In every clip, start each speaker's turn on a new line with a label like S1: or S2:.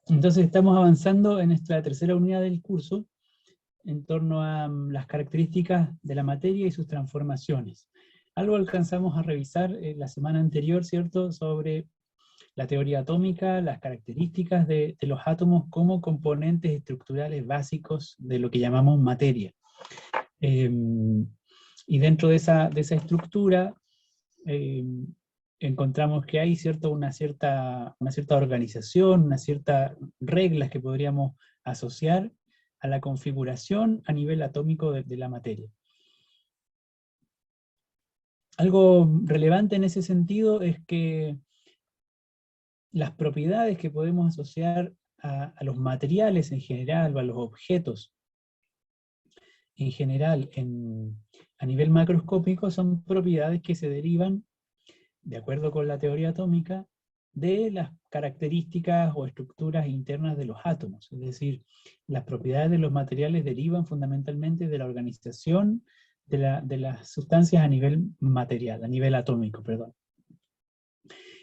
S1: Entonces estamos avanzando en nuestra tercera unidad del curso en torno a las características de la materia y sus transformaciones. Algo alcanzamos a revisar la semana anterior, ¿cierto?, sobre la teoría atómica, las características de los átomos como componentes estructurales básicos de lo que llamamos materia. Y dentro de esa estructura encontramos que hay una cierta organización, unas ciertas reglas que podríamos asociar a la configuración a nivel atómico de la materia. Algo relevante en ese sentido es que las propiedades que podemos asociar a los materiales en general, o a los objetos en general a nivel macroscópico, son propiedades que se derivan, de acuerdo con la teoría atómica, de las características o estructuras internas de los átomos. Es decir, las propiedades de los materiales derivan fundamentalmente de la organización de las sustancias a nivel material, a nivel atómico, perdón.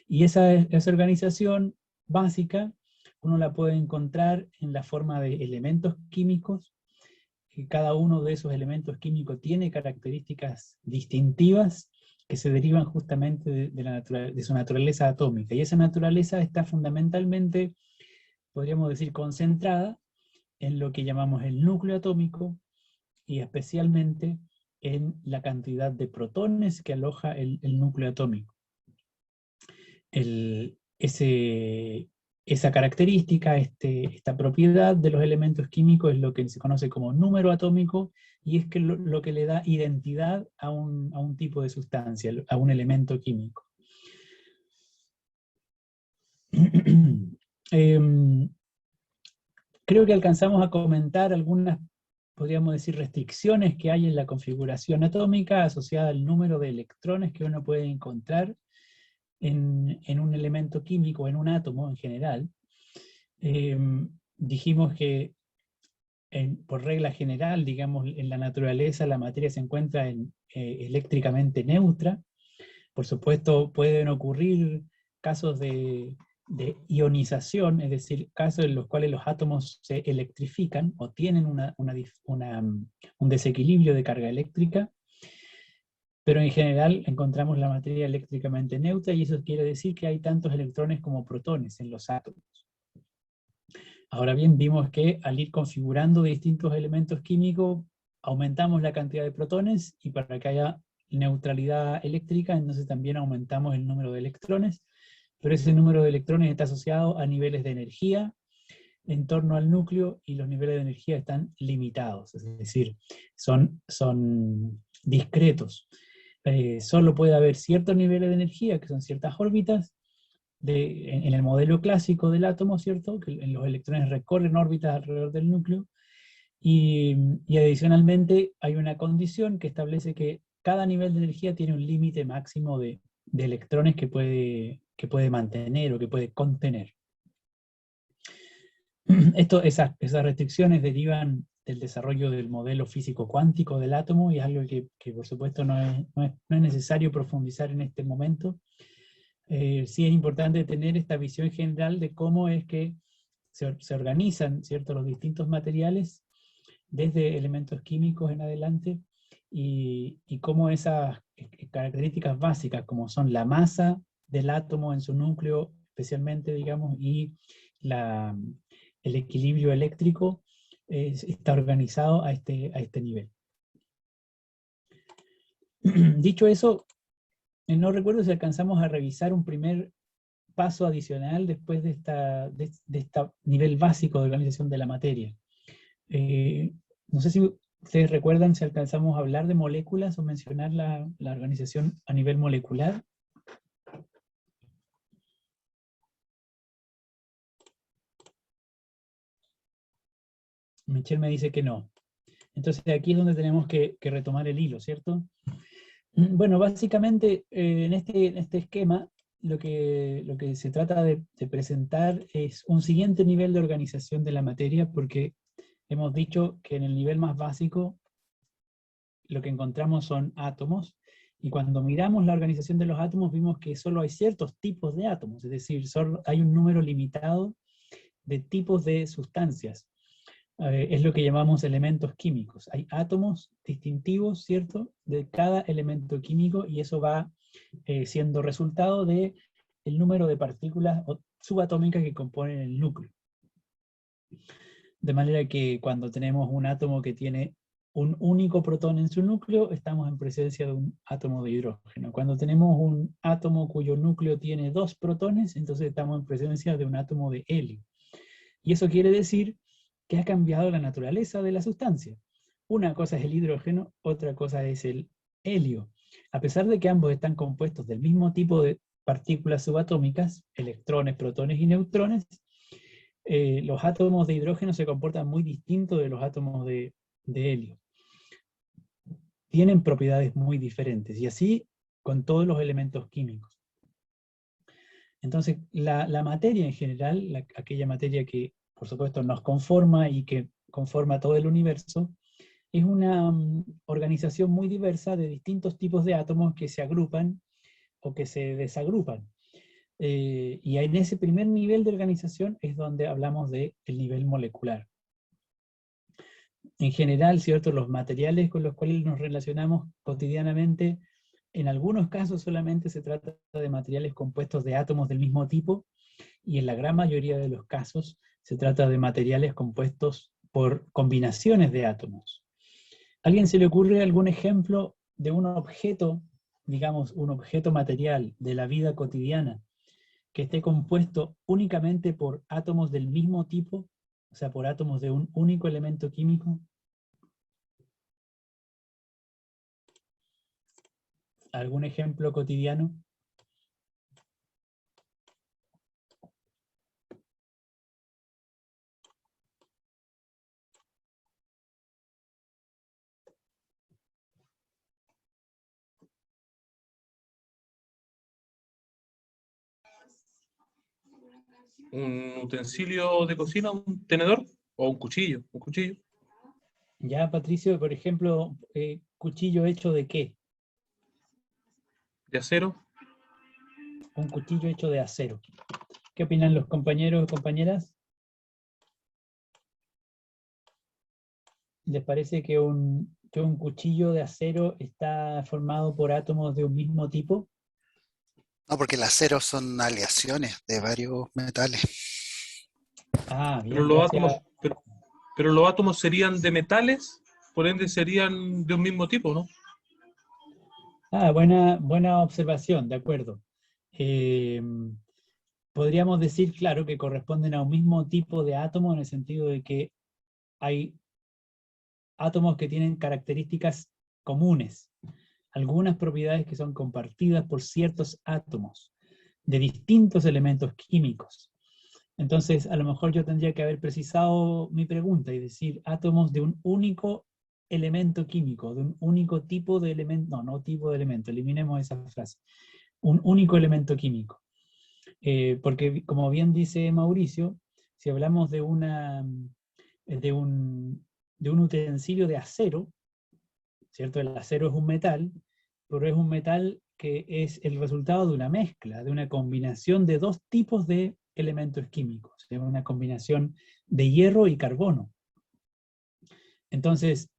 S1: Y esa organización básica uno la puede encontrar en la forma de elementos químicos, que cada uno de esos elementos químicos tiene características distintivas que se derivan justamente de su naturaleza atómica. Y esa naturaleza está fundamentalmente, podríamos decir, concentrada en lo que llamamos el núcleo atómico, y especialmente en la cantidad de protones que aloja el núcleo atómico. Esa característica, esta propiedad de los elementos químicos es lo que se conoce como número atómico, y es que lo que le da identidad a un tipo de sustancia, a un elemento químico. Creo que alcanzamos a comentar algunas, podríamos decir, restricciones que hay en la configuración atómica asociada al número de electrones que uno puede encontrar en un elemento químico, en un átomo en general. Dijimos que por regla general, digamos, en la naturaleza la materia se encuentra eléctricamente neutra. Por supuesto, pueden ocurrir casos de ionización, es decir, casos en los cuales los átomos se electrifican o tienen un desequilibrio de carga eléctrica, pero en general encontramos la materia eléctricamente neutra, y eso quiere decir que hay tantos electrones como protones en los átomos. Ahora bien, vimos que al ir configurando distintos elementos químicos, aumentamos la cantidad de protones, y para que haya neutralidad eléctrica, entonces también aumentamos el número de electrones, pero ese número de electrones está asociado a niveles de energía en torno al núcleo, y los niveles de energía están limitados, es decir, son discretos. Solo puede haber ciertos niveles de energía, que son ciertas órbitas, en el modelo clásico del átomo, ¿cierto? Que los electrones recorren órbitas alrededor del núcleo, y adicionalmente hay una condición que establece que cada nivel de energía tiene un límite máximo de electrones que puede mantener o que puede contener. Esas restricciones derivan del desarrollo del modelo físico cuántico del átomo, y es algo que por supuesto no es necesario profundizar en este momento. Sí es importante tener esta visión general de cómo es que se organizan, ¿cierto?, los distintos materiales, desde elementos químicos en adelante, y cómo esas características básicas, como son la masa del átomo en su núcleo, especialmente, digamos, y el equilibrio eléctrico, está organizado a este nivel. Dicho eso, no recuerdo si alcanzamos a revisar un primer paso adicional después de este nivel básico de organización de la materia. No sé si ustedes recuerdan si alcanzamos a hablar de moléculas o mencionar la organización a nivel molecular. Michelle me dice que no. Entonces aquí es donde tenemos que retomar el hilo, ¿cierto? Bueno, básicamente en este esquema lo que se trata de presentar es un siguiente nivel de organización de la materia, porque hemos dicho que en el nivel más básico lo que encontramos son átomos, y cuando miramos la organización de los átomos vimos que solo hay ciertos tipos de átomos, es decir, solo hay un número limitado de tipos de sustancias. Es lo que llamamos elementos químicos. Hay átomos distintivos, ¿cierto?, de cada elemento químico, y eso va siendo resultado de el número de partículas subatómicas que componen el núcleo. De manera que cuando tenemos un átomo que tiene un único protón en su núcleo, estamos en presencia de un átomo de hidrógeno. Cuando tenemos un átomo cuyo núcleo tiene 2 protones, entonces estamos en presencia de un átomo de helio. Y eso quiere decir que ha cambiado la naturaleza de la sustancia. Una cosa es el hidrógeno, otra cosa es el helio. A pesar de que ambos están compuestos del mismo tipo de partículas subatómicas, electrones, protones y neutrones, los átomos de hidrógeno se comportan muy distintos de los átomos de helio. Tienen propiedades muy diferentes, y así con todos los elementos químicos. Entonces, la materia en general, aquella materia que por supuesto nos conforma y que conforma todo el universo, es una organización muy diversa de distintos tipos de átomos que se agrupan o que se desagrupan. Y en ese primer nivel de organización es donde hablamos del nivel molecular. En general, ¿cierto?, los materiales con los cuales nos relacionamos cotidianamente, en algunos casos solamente se trata de materiales compuestos de átomos del mismo tipo, y en la gran mayoría de los casos se trata de materiales compuestos por combinaciones de átomos. ¿A alguien se le ocurre algún ejemplo de un objeto, digamos, un objeto material de la vida cotidiana, que esté compuesto únicamente por átomos del mismo tipo, o sea, por átomos de un único elemento químico? ¿Algún ejemplo cotidiano?
S2: Un utensilio de cocina, un tenedor o un cuchillo. Un cuchillo
S1: Ya, Patricio, por ejemplo, ¿cuchillo hecho de qué?
S2: de acero.
S1: Un cuchillo hecho de acero. ¿Qué opinan los compañeros y compañeras? ¿Les parece que un cuchillo de acero está formado por átomos de un mismo tipo?
S3: No, porque el acero son aleaciones de varios metales.
S1: Ah,
S2: Pero
S1: bien,
S2: los
S1: gracias.
S2: átomos, pero los átomos serían de metales, por ende serían de un mismo tipo, ¿no?
S1: Ah, buena observación, de acuerdo. Eh, Podríamos decir, claro, que corresponden a un mismo tipo de átomo, en el sentido de que hay átomos que tienen características comunes, algunas propiedades que son compartidas por ciertos átomos de distintos elementos químicos. Entonces, a lo mejor yo tendría que haber precisado mi pregunta y decir átomos de un único elemento químico, de un único tipo de elemento, no tipo de elemento, eliminemos esa frase, un único elemento químico. Porque, como bien dice Mauricio, si hablamos de de un, de un utensilio de acero, ¿cierto? El acero es un metal, pero es un metal que es el resultado de una mezcla, de una combinación de 2 tipos de elementos químicos, es una combinación de hierro y carbono. Entonces,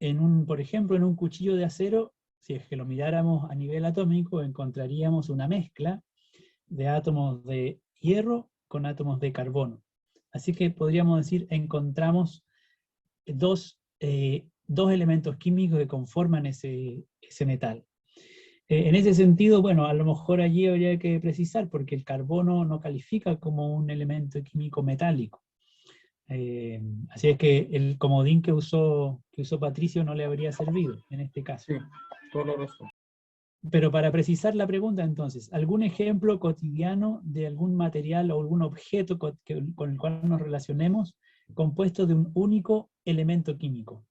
S1: por ejemplo, en un cuchillo de acero, si es que lo miráramos a nivel atómico, encontraríamos una mezcla de átomos de hierro con átomos de carbono. Así que podríamos decir, encontramos dos elementos químicos que conforman ese metal. En ese sentido, bueno, a lo mejor allí habría que precisar, porque el carbono no califica como un elemento químico metálico. Así es que el comodín que usó Patricio no le habría servido en este caso.
S2: Sí, toda la razón.
S1: Pero para precisar la pregunta, entonces, ¿algún ejemplo cotidiano de algún material o algún objeto con el cual nos relacionemos compuesto de un único elemento químico?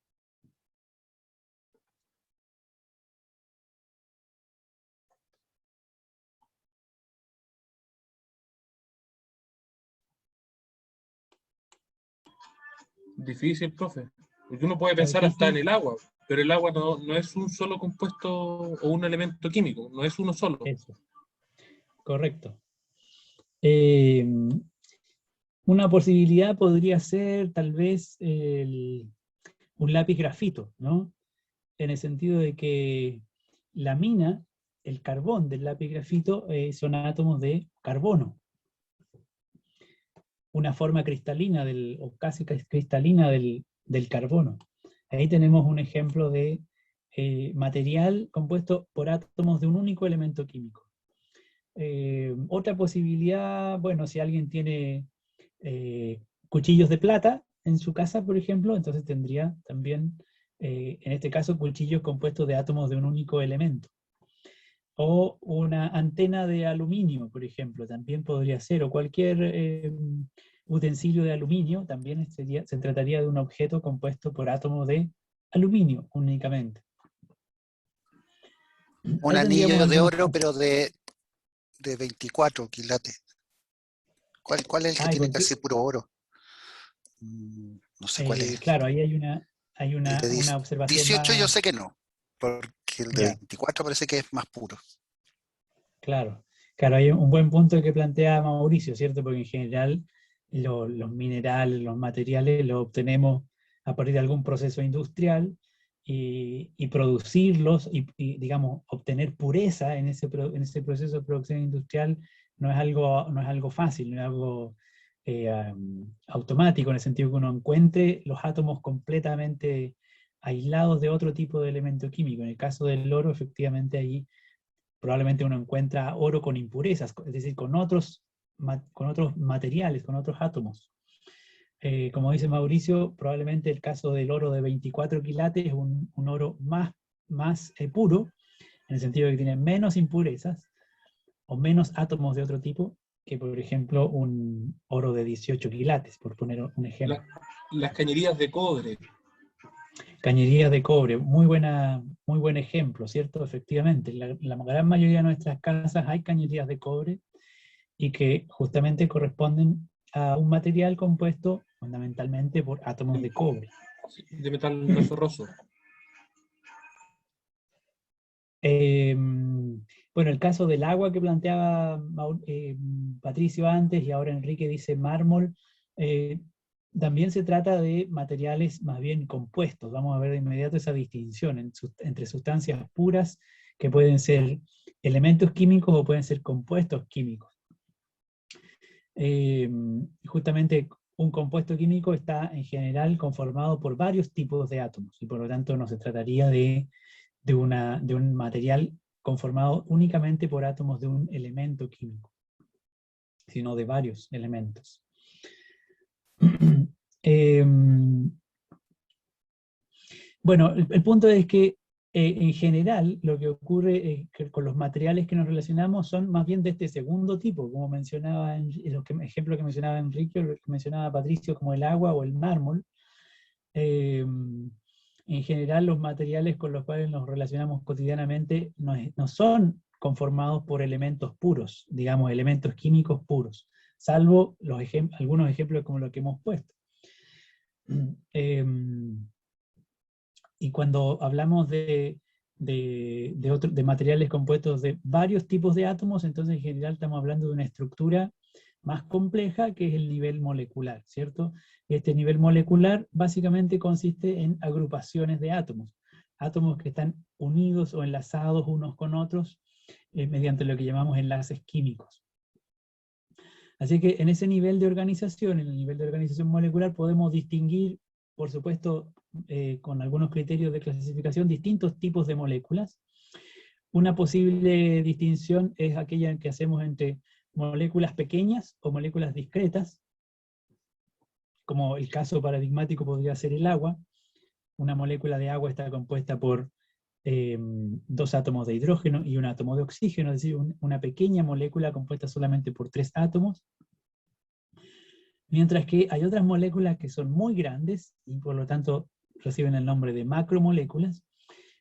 S2: Difícil, profe. Porque uno puede
S1: ¿Está
S2: pensar hasta en
S1: difícil?
S2: el agua, pero el agua no es un solo compuesto o un elemento químico, no es uno solo.
S1: Eso, correcto. Eh, Una posibilidad podría ser tal vez un lápiz grafito, ¿no? En el sentido de que la mina, el carbón del lápiz grafito, son átomos de carbono. Una forma cristalina, o casi cristalina del carbono. Ahí tenemos un ejemplo de material compuesto por átomos de un único elemento químico. Otra posibilidad, bueno, si alguien tiene cuchillos de plata en su casa, por ejemplo, entonces tendría también, en este caso, cuchillos compuestos de átomos de un único elemento. O una antena de aluminio, por ejemplo, también podría ser, o cualquier utensilio de aluminio, también se trataría de un objeto compuesto por átomos de aluminio únicamente.
S3: Un
S1: Ahí tendríamos
S3: anillo de
S1: algunos
S3: oro,
S1: casos.
S3: pero de 24 quilates. ¿Cuál es el que
S1: Ah,
S3: tiene casi puro oro? No sé cuál es.
S1: claro, ahí hay
S3: El de
S1: una observación
S3: 18 yo
S1: más,
S3: sé que no, porque el de
S1: ya,
S3: 24 parece que es más puro.
S1: claro. Claro, hay un buen punto que plantea Mauricio, ¿cierto? Porque en general los minerales, los materiales los obtenemos a partir de algún proceso industrial y producirlos digamos, obtener pureza en en ese proceso de producción industrial no es algo fácil, no es algo automático, en el sentido que uno encuentre los átomos completamente aislados de otro tipo de elemento químico. En el caso del oro, efectivamente, ahí probablemente uno encuentra oro con impurezas, es decir, con otros materiales, con otros átomos. Como dice Mauricio, probablemente el caso del oro de 24 quilates es un oro más puro, en el sentido de que tiene menos impurezas o menos átomos de otro tipo que, por ejemplo, un oro de 18 quilates, por poner un ejemplo.
S2: Las cañerías de cobre.
S1: Cañerías de cobre, muy buen ejemplo, ¿cierto? Efectivamente, en la gran mayoría de nuestras casas hay cañerías de cobre y que justamente corresponden a un material compuesto fundamentalmente por átomos de cobre.
S2: De metal no ferroso.
S1: Bueno, el caso del agua que planteaba Patricio antes y ahora Enrique dice mármol, también se trata de materiales más bien compuestos. Vamos a ver de inmediato esa distinción entre sustancias puras que pueden ser elementos químicos o pueden ser compuestos químicos. Justamente un compuesto químico está en general conformado por varios tipos de átomos y por lo tanto no se trataría de un material conformado únicamente por átomos de un elemento químico, sino de varios elementos. Bueno, el punto es que en general lo que ocurre es que con los materiales que nos relacionamos son más bien de este segundo tipo, como mencionaba en los ejemplos que mencionaba Enrique, o lo que mencionaba Patricio, como el agua o el mármol. En general los materiales con los cuales nos relacionamos cotidianamente no son conformados por elementos puros, digamos, elementos químicos puros, salvo algunos ejemplos como los que hemos puesto. Y cuando hablamos de materiales compuestos de varios tipos de átomos, entonces en general estamos hablando de una estructura más compleja que es el nivel molecular, ¿cierto? Este nivel molecular básicamente consiste en agrupaciones de átomos, átomos que están unidos o enlazados unos con otros mediante lo que llamamos enlaces químicos. Así que en ese nivel de organización, en el nivel de organización molecular, podemos distinguir, por supuesto, con algunos criterios de clasificación, distintos tipos de moléculas. Una posible distinción es aquella que hacemos entre moléculas pequeñas o moléculas discretas, como el caso paradigmático podría ser el agua. Una molécula de agua está compuesta por 2 átomos de hidrógeno y un átomo de oxígeno, es decir, una pequeña molécula compuesta solamente por 3 átomos, mientras que hay otras moléculas que son muy grandes y por lo tanto reciben el nombre de macromoléculas,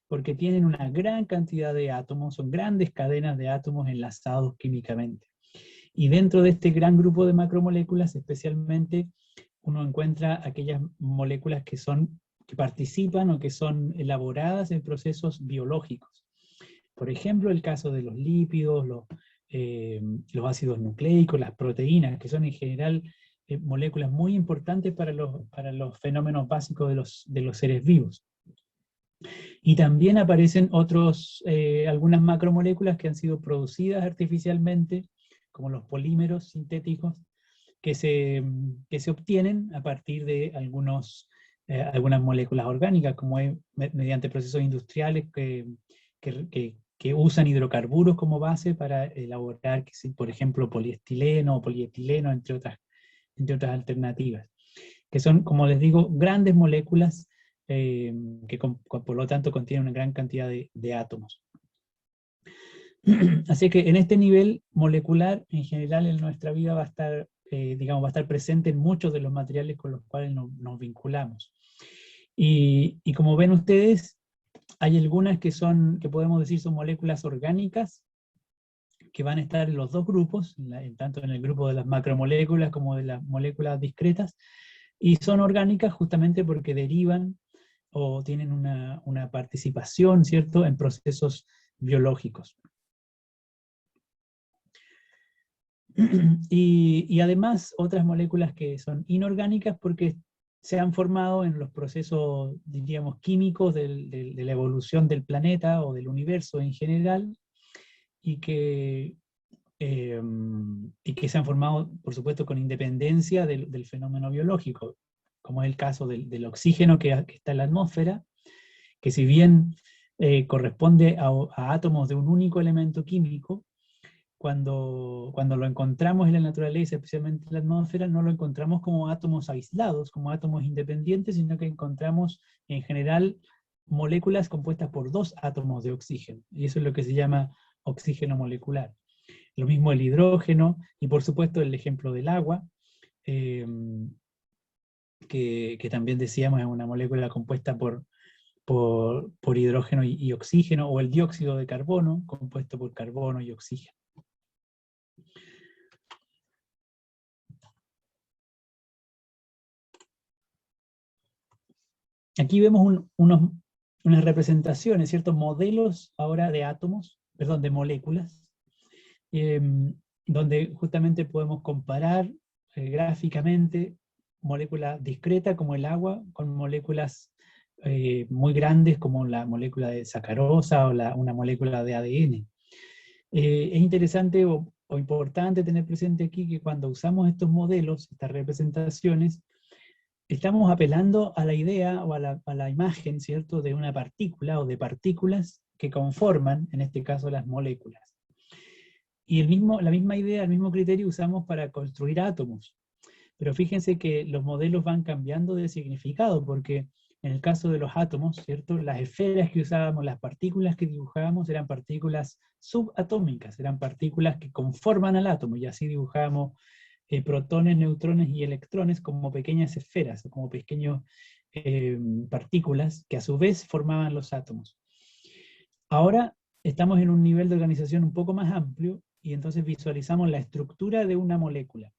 S1: porque tienen una gran cantidad de átomos, son grandes cadenas de átomos enlazados químicamente. Y dentro de este gran grupo de macromoléculas, especialmente, uno encuentra aquellas moléculas que participan o que son elaboradas en procesos biológicos. Por ejemplo, el caso de los lípidos, los ácidos nucleicos, las proteínas, que son en general moléculas muy importantes para los fenómenos básicos de los seres vivos. Y también aparecen algunas macromoléculas que han sido producidas artificialmente, como los polímeros sintéticos, que se obtienen a partir de algunas moléculas orgánicas, como mediante procesos industriales que usan hidrocarburos como base para elaborar, por ejemplo, poliestileno o polietileno, entre otras alternativas, que son, como les digo, grandes moléculas que por lo tanto contienen una gran cantidad de átomos. Así que en este nivel molecular, en general en nuestra vida va a estar, va a estar presente en muchos de los materiales con los cuales nos vinculamos. Y como ven ustedes, hay algunas que podemos decir son moléculas orgánicas, que van a estar en los dos grupos, tanto en el grupo de las macromoléculas como de las moléculas discretas, y son orgánicas justamente porque derivan o tienen una participación, ¿cierto?, en procesos biológicos. Y además otras moléculas que son inorgánicas porque se han formado en los procesos, diríamos, químicos de la evolución del planeta o del universo en general, y que se han formado, por supuesto, con independencia del fenómeno biológico, como es el caso del oxígeno que está en la atmósfera, que si bien corresponde a átomos de un único elemento químico, cuando lo encontramos en la naturaleza, especialmente en la atmósfera, no lo encontramos como átomos aislados, como átomos independientes, sino que encontramos en general moléculas compuestas por dos átomos de oxígeno, y eso es lo que se llama oxígeno molecular. Lo mismo el hidrógeno, y por supuesto el ejemplo del agua, que también decíamos es una molécula compuesta por hidrógeno y oxígeno, o el dióxido de carbono, compuesto por carbono y oxígeno. Aquí vemos unas representaciones, ciertos modelos ahora de átomos, perdón, de moléculas, donde justamente podemos comparar gráficamente moléculas discretas como el agua con moléculas muy grandes como la molécula de sacarosa o una molécula de ADN. Es interesante o importante tener presente aquí que cuando usamos estos modelos, estas representaciones, estamos apelando a la idea o a la imagen, ¿cierto?, de una partícula o de partículas que conforman, en este caso, las moléculas. Y la misma idea, el mismo criterio usamos para construir átomos. Pero fíjense que los modelos van cambiando de significado, porque en el caso de los átomos, ¿cierto?, las esferas que usábamos, las partículas que dibujábamos eran partículas subatómicas, eran partículas que conforman al átomo, y así dibujábamos protones, neutrones y electrones como pequeñas esferas, como pequeñas partículas que a su vez formaban los átomos. Ahora estamos en un nivel de organización un poco más amplio, y entonces visualizamos la estructura de una molécula.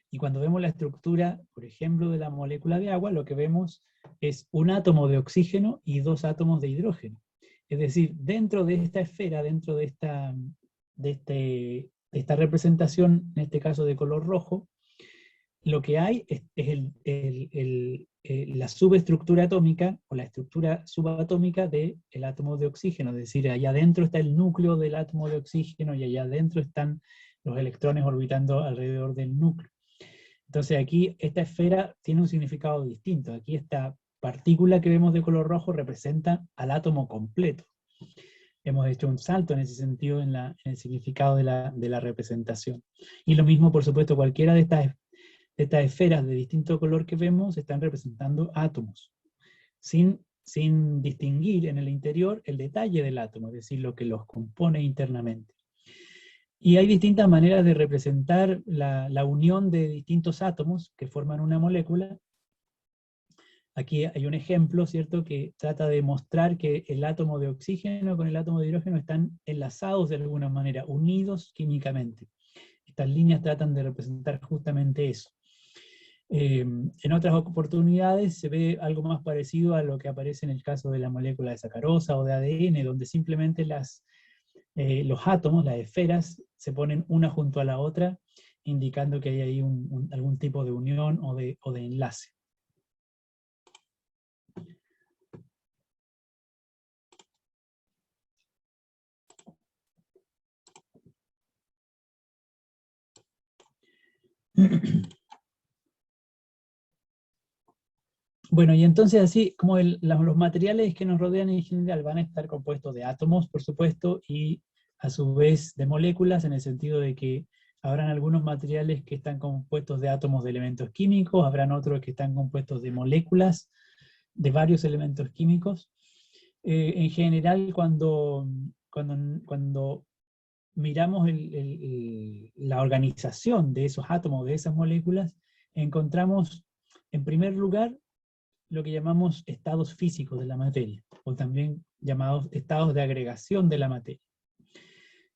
S1: Y cuando vemos la estructura, por ejemplo, de la molécula de agua, lo que vemos es un átomo de oxígeno y dos átomos de hidrógeno. Es decir, dentro de esta esfera, dentro de esta representación, en este caso de color rojo, lo que hay es la subestructura atómica o la estructura subatómica del átomo de oxígeno, es decir, allá adentro está el núcleo del átomo de oxígeno y allá adentro están los electrones orbitando alrededor del núcleo. Entonces aquí esta esfera tiene un significado distinto. Aquí esta partícula que vemos de color rojo representa al átomo completo. Hemos hecho un salto en ese sentido en el significado de la representación. Y lo mismo, por supuesto, cualquiera de estas esferas de distinto color que vemos están representando átomos, sin distinguir en el interior el detalle del átomo, es decir, lo que los compone internamente. Y hay distintas maneras de representar la unión de distintos átomos que forman una molécula. Aquí hay un ejemplo, ¿cierto?, que trata de mostrar que el átomo de oxígeno con el átomo de hidrógeno están enlazados de alguna manera, unidos químicamente. Estas líneas tratan de representar justamente eso. En otras oportunidades se ve algo más parecido a lo que aparece en el caso de la molécula de sacarosa o de ADN, donde simplemente los átomos, las esferas, se ponen una junto a la otra indicando que hay ahí algún tipo de unión o de enlace. Bueno, y entonces así como los materiales que nos rodean en general van a estar compuestos de átomos, por supuesto, y a su vez de moléculas, en el sentido de que habrán algunos materiales que están compuestos de átomos de elementos químicos, habrán otros que están compuestos de moléculas de varios elementos químicos. En general, cuando miramos la organización de esos átomos, de esas moléculas, encontramos, en primer lugar, lo que llamamos estados físicos de la materia, o también llamados estados de agregación de la materia.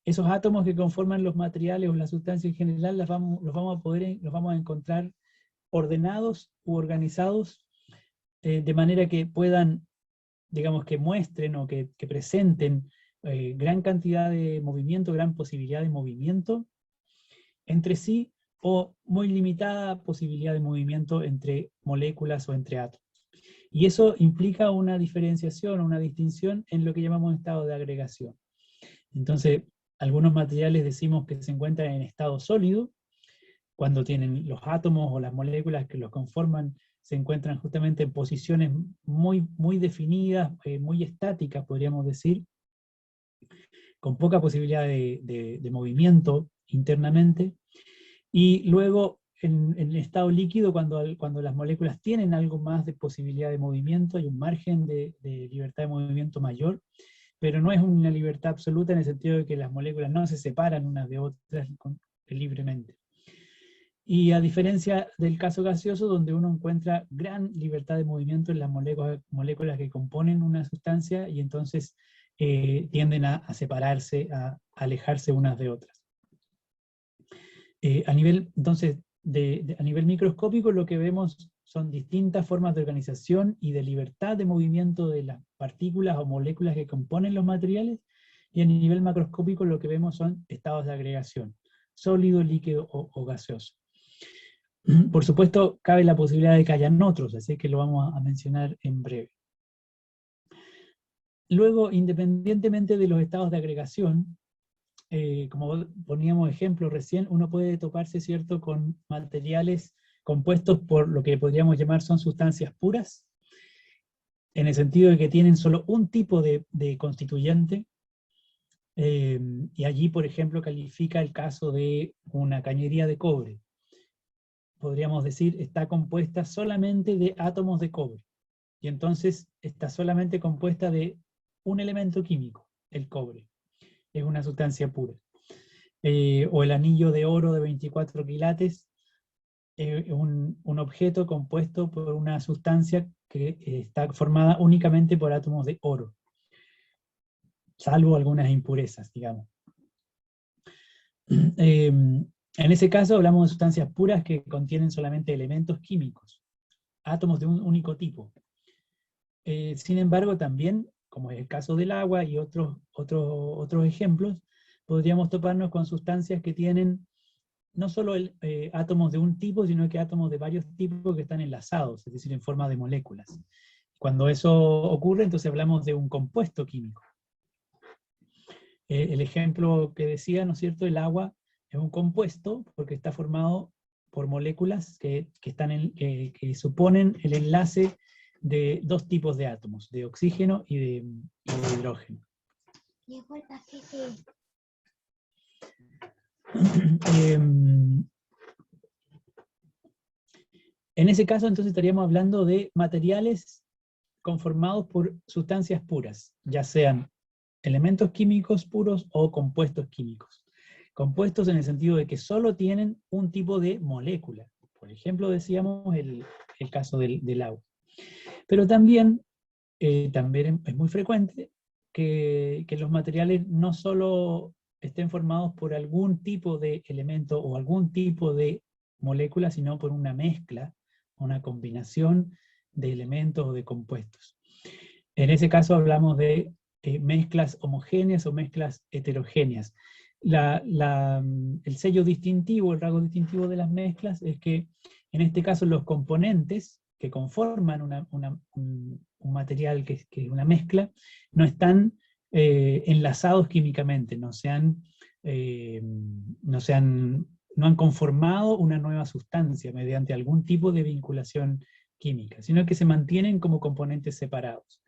S1: Esos átomos que conforman los materiales o las sustancias en general los vamos a encontrar ordenados u organizados de manera que puedan, digamos, que muestren o que presenten gran cantidad de movimiento, gran posibilidad de movimiento entre sí, o muy limitada posibilidad de movimiento entre moléculas o entre átomos. Y eso implica una diferenciación, una distinción en lo que llamamos estado de agregación. Entonces, algunos materiales decimos que se encuentran en estado sólido, cuando tienen los átomos o las moléculas que los conforman, se encuentran justamente en posiciones muy, muy definidas, muy estáticas, podríamos decir, con poca posibilidad de movimiento internamente. Y luego, en el estado líquido, cuando las moléculas tienen algo más de posibilidad de movimiento, hay un margen de libertad de movimiento mayor, pero no es una libertad absoluta en el sentido de que las moléculas no se separan unas de otras libremente. Y a diferencia del caso gaseoso, donde uno encuentra gran libertad de movimiento en las moléculas que componen una sustancia, y entonces tienden a separarse, a alejarse unas de otras. A nivel microscópico, lo que vemos son distintas formas de organización y de libertad de movimiento de las partículas o moléculas que componen los materiales, y a nivel macroscópico lo que vemos son estados de agregación, sólido, líquido o gaseoso. Por supuesto, cabe la posibilidad de que hayan otros, así que lo vamos a mencionar en breve. Luego, independientemente de los estados de agregación, como poníamos ejemplo recién, uno puede toparse, ¿cierto?, con materiales compuestos por lo que podríamos llamar son sustancias puras, en el sentido de que tienen solo un tipo de constituyente, y allí, por ejemplo, califica el caso de una cañería de cobre. Podríamos decir, está compuesta solamente de átomos de cobre, y entonces está solamente compuesta de un elemento químico, el cobre. Es una sustancia pura. O el anillo de oro de 24 quilates, un objeto compuesto por una sustancia que está formada únicamente por átomos de oro, salvo algunas impurezas, digamos. En ese caso hablamos de sustancias puras que contienen solamente elementos químicos, átomos de un único tipo. Sin embargo, también, como es el caso del agua y otros ejemplos, podríamos toparnos con sustancias que tienen no solo átomos de un tipo, sino que átomos de varios tipos que están enlazados, es decir, en forma de moléculas. Cuando eso ocurre, entonces hablamos de un compuesto químico. El ejemplo que decía, ¿no es cierto?, el agua es un compuesto porque está formado por moléculas que suponen el enlace de dos tipos de átomos, de oxígeno y de hidrógeno. En ese caso, entonces, estaríamos hablando de materiales conformados por sustancias puras, ya sean elementos químicos puros o compuestos químicos. Compuestos en el sentido de que solo tienen un tipo de molécula. Por ejemplo, decíamos el caso del agua. Pero también es muy frecuente que los materiales no solo estén formados por algún tipo de elemento o algún tipo de molécula, sino por una mezcla, una combinación de elementos o de compuestos. En ese caso hablamos de mezclas homogéneas o mezclas heterogéneas. El sello distintivo, el rasgo distintivo de las mezclas es que en este caso los componentes que conforman un material que es una mezcla, no están enlazados químicamente, no han conformado una nueva sustancia mediante algún tipo de vinculación química, sino que se mantienen como componentes separados.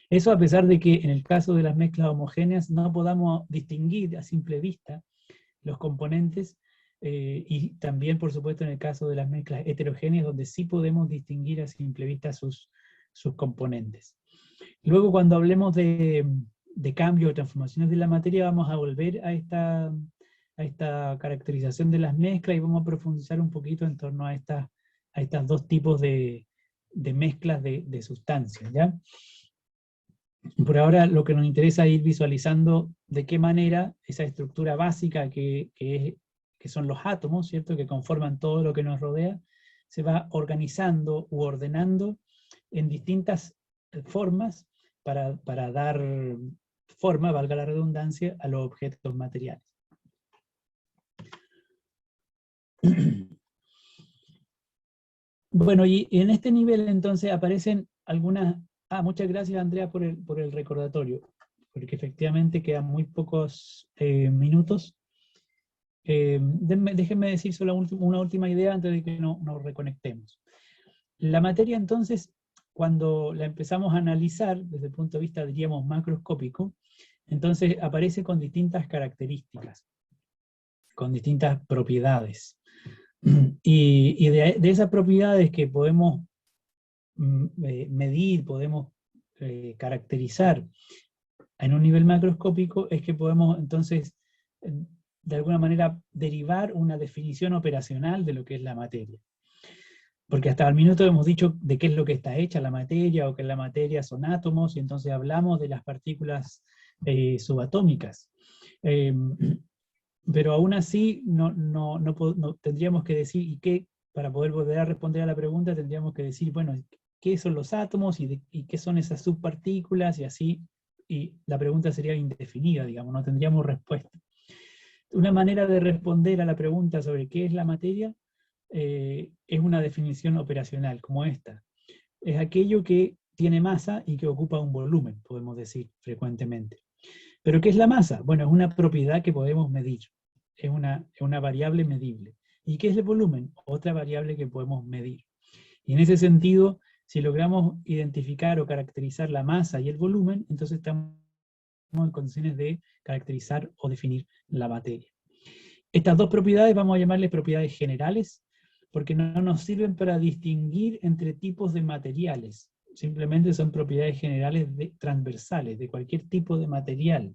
S1: Eso a pesar de que en el caso de las mezclas homogéneas no podamos distinguir a simple vista los componentes, y también por supuesto en el caso de las mezclas heterogéneas, donde sí podemos distinguir a simple vista sus componentes. Luego cuando hablemos de cambio o transformaciones de la materia, vamos a volver a esta caracterización de las mezclas y vamos a profundizar un poquito en torno a estas dos tipos de mezclas de sustancias, ¿ya? Por ahora lo que nos interesa es ir visualizando de qué manera esa estructura básica que son los átomos, ¿cierto?, que conforman todo lo que nos rodea, se va organizando u ordenando en distintas formas para dar forma, valga la redundancia, a los objetos materiales. Bueno, y en este nivel entonces aparecen algunas... muchas gracias Andrea por el recordatorio, porque efectivamente quedan muy pocos minutos. Déjenme decir solo una última idea antes de que nos reconectemos. La materia entonces, cuando la empezamos a analizar desde el punto de vista, diríamos, macroscópico, entonces aparece con distintas características, con distintas propiedades. Y de esas propiedades que podemos medir, podemos caracterizar en un nivel macroscópico, es que podemos entonces de alguna manera derivar una definición operacional de lo que es la materia. Porque hasta el minuto hemos dicho de qué es lo que está hecha la materia, o que la materia son átomos, y entonces hablamos de las partículas subatómicas. Pero aún así no tendríamos que decir, y qué, para poder volver a responder a la pregunta, tendríamos que decir, bueno, ¿qué son los átomos y qué son esas subpartículas? Y así, y la pregunta sería indefinida, digamos, no tendríamos respuesta. Una manera de responder a la pregunta sobre qué es la materia es una definición operacional, como esta. Es aquello que tiene masa y que ocupa un volumen, podemos decir frecuentemente. ¿Pero qué es la masa? Bueno, es una propiedad que podemos medir, es una variable medible. ¿Y qué es el volumen? Otra variable que podemos medir. Y en ese sentido, si logramos identificar o caracterizar la masa y el volumen, entonces estamos en condiciones de caracterizar o definir la materia. Estas dos propiedades vamos a llamarles propiedades generales, porque no nos sirven para distinguir entre tipos de materiales. Simplemente son propiedades generales transversales, de cualquier tipo de material.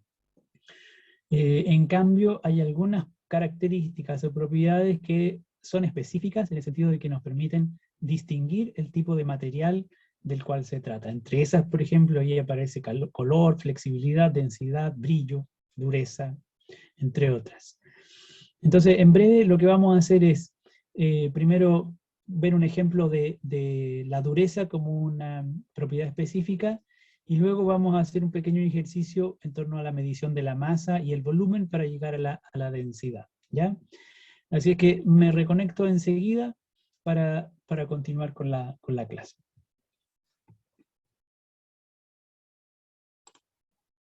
S1: En cambio, hay algunas características o propiedades que son específicas, en el sentido de que nos permiten distinguir el tipo de material del cual se trata. Entre esas, por ejemplo, ahí aparece color, flexibilidad, densidad, brillo, dureza, entre otras. Entonces, en breve lo que vamos a hacer es, primero, ver un ejemplo de la dureza como una propiedad específica, y luego vamos a hacer un pequeño ejercicio en torno a la medición de la masa y el volumen para llegar a la densidad, ¿ya? Así es que me reconecto enseguida para continuar con la clase.